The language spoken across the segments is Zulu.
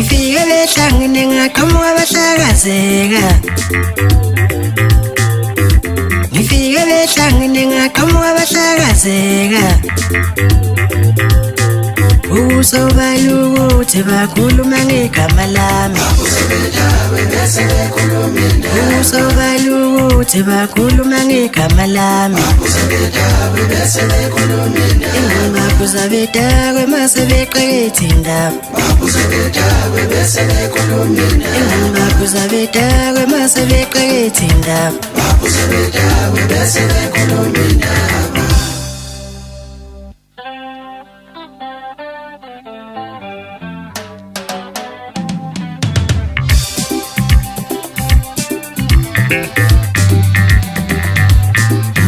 ngifike behlangene ngaqhamuka bahlakazeka ngifike behlangene ngaqhamuka bahlakazeka usobala ukuthi bakhuluma ngegama lami usobala ukuthi bakhuluma ngegama lami ingaphuza bedakwe mase beqekethe indaba ingaphuza bedakwe mase beqekethe indaba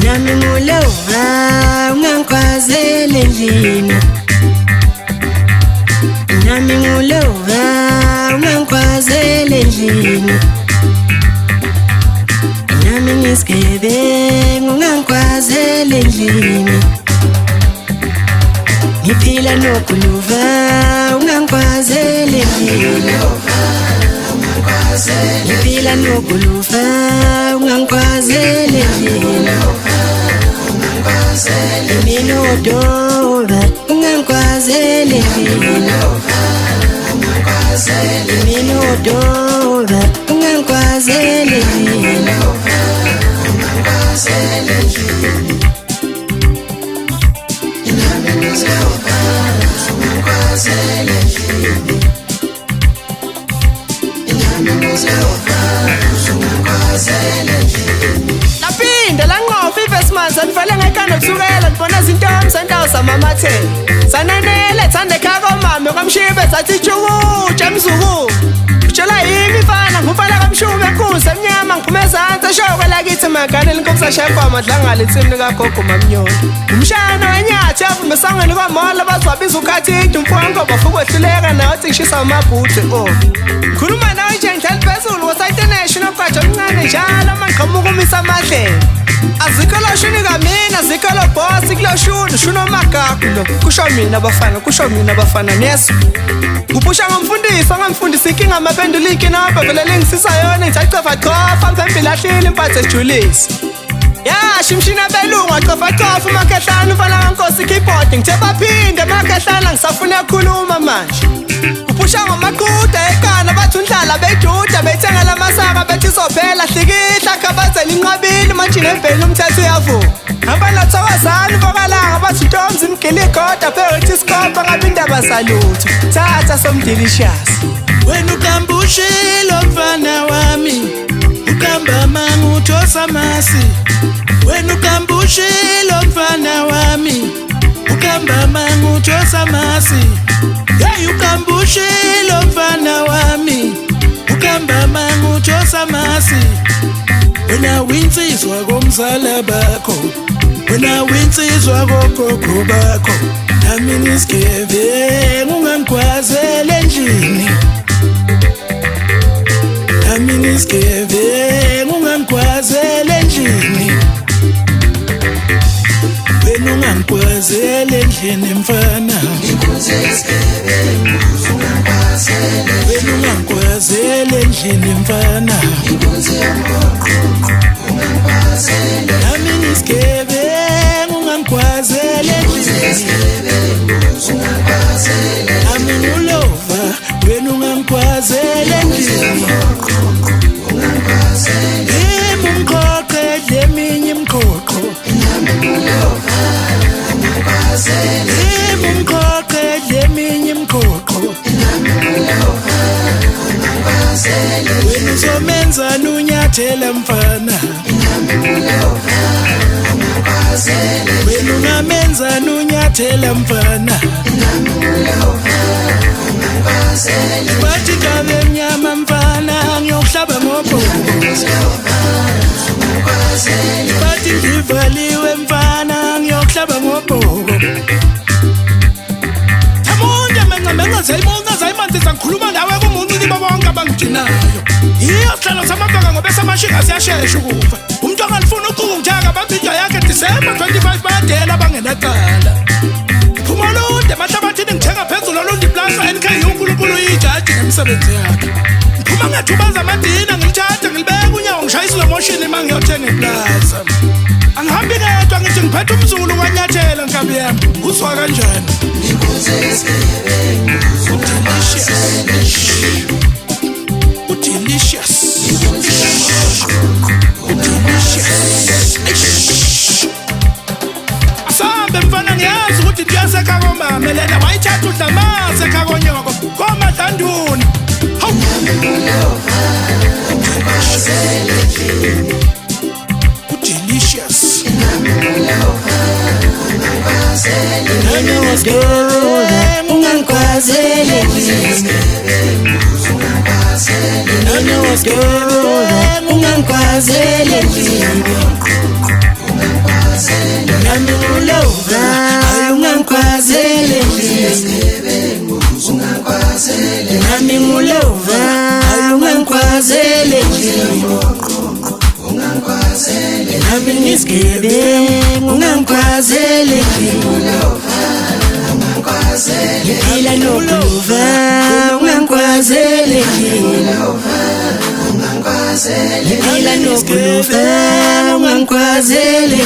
nami ngulowa ungangikwazele endlini nami ngulowa ungangikwazele endlini nami ngisigebengu ungangikwazele endlini ngiphila noguluva ungangikwazele endlini ngiphila noguluva ungangikwazele endlini iminodoba ungangikwazele endlini iminodoba ungangikwazele endlini laphinda lanqofa ivestmans andivale ngekanda kusukela ndibona zintombi zendawo zamamathele sanenele thande khako mame kwamshibe zathi tshukutsha mzuku utshela yimi mfana ngumfana kamshume kuze emnyama ngiphume ezantsi eshokwe lakithi maganeni nkokusa shefa madlangala insimini kagogo mamnyondo umshana wenyathi yavume esangweni kwamola bazwabiza ukhathi umfongo bafukwehluleka nawe uthi ngishisa amabhuthe khuluma nawe nje ngihleli phezulu wasayitenational kwatsha omncane njalo mangqhamuka umisa amadlela azikho loshuni kamina azikho lobhosi kuloshuni shuno magagu lo kusho mina bafana neso ngupusha ngamfundisa inkinga amaphendula inkinamba vele lengisisa yona ngithi acofa mphambili ahlile impathe ejulisi shimshina belungu acofa umakhehlana umfana kankosi keyboard ngithe baphinde emakhehlana ngisafuna ukukhuluma manje upusha ngamaquda ekana bathi undlala bejuda bethengela amasaka bethi sophela hlikihla khabazela inqabini manje neveli umthetho uyavuma abana thawazana vokalanga bathi ntombi imgiligoda phethi scope ngabe indaba salutho thatha somdelicious wena ukambushilo mfana wami ukamba manguthosa masi wena ukambushilo mfana wami ukamba manguthosa masi hey ukambushilo mfana wami ukamba manguthosa masi wena winsizwa komzala bakho wena winsizwa gogogo bakho nami nisigeve ungangikwazele endlini nami nisigeve ungangikwazele endlini wena ungangikwazele endlini mfana wena ungangikwazele endlini mfana nami nisigeve ungangikwazele endlini nami ngulova wena ungangikwazele endlini imumqoqo leminye imqoqo imumqoqo leminye imqoqo wena uzomenza nunyathela mfana wena ungamenza nunyathela mfana bathi ngabe mnyama mfana ngiyokuhlaba ngobhoko bathi ngivaliwe mfana ngiyokuhlaba ngobhoko thamunde menga zayimandisa ngikhuluma nawe kumuntu nibo bonke abangijinayo iyo sihlalo samabhaka ngobe samashinga siyashesha ukufa umuntu angalifuna ukungithaka bathi inja yakhe December 25 bayadela abangenaqala phumolude mahlabathini ngithenga phezulu olundi plus NK uNkulunkulu uyijaji imisebenzi yakhe phuma ngethubaza amadina ngilithatha ngilibeka unyawo ngishaya islow motion uma ngiyothenga iplaza angihambi ngedwa ngithi ngiphethe umzulu kwanyathela nkabi yami uzwa kanjani delicious asambe mfana ngiyazi ukuthi ndiyaseka komama lena wayithatha udlamaze ekhakonyoko komadlanduni delicious ungangikwazele ungangikwazele nami ngulova ungangikwazele nami ngulova ungangikwazele nami ngisigebe ungangikwazele ngila nokuluva ungangikwazele ngila nokuluva ungangikwazele